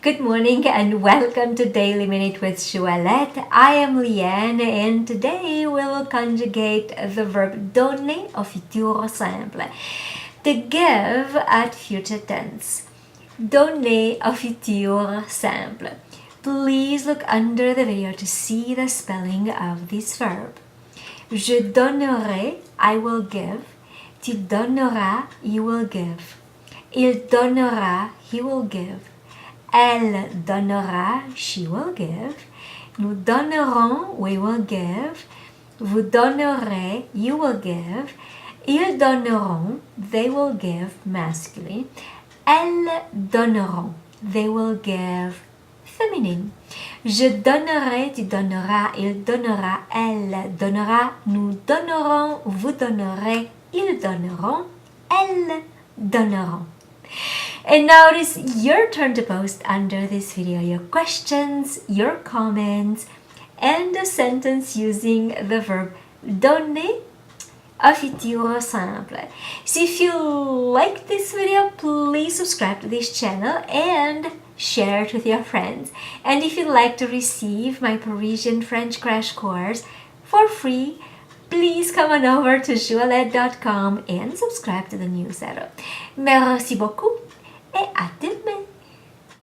Good morning and welcome to Daily Minute with J'Ouellette. I am Llyane and today we will conjugate the verb donner au futur simple. To give at future tense. Donner au futur simple. Please look under the video to see the spelling of this verb. Je donnerai, I will give. Tu donneras, you will give. Il donnera, he will give. Elle donnera, she will give. Nous donnerons, we will give. Vous donnerez, you will give. Ils donneront, they will give, masculine. Elles donneront, they will give, féminine. Je donnerai, tu donneras, il donnera, elle donnera, nous donnerons, vous donnerez, ils donneront, elles donneront. And now it is your turn to post under this video your questions, your comments, and a sentence using the verb donner au futur simple. So if you like this video, please subscribe to this channel and share it with your friends. And if you'd like to receive my Parisian French crash course for free, please come on over to J'Ouellette.com and subscribe to the newsletter. Merci beaucoup et à demain.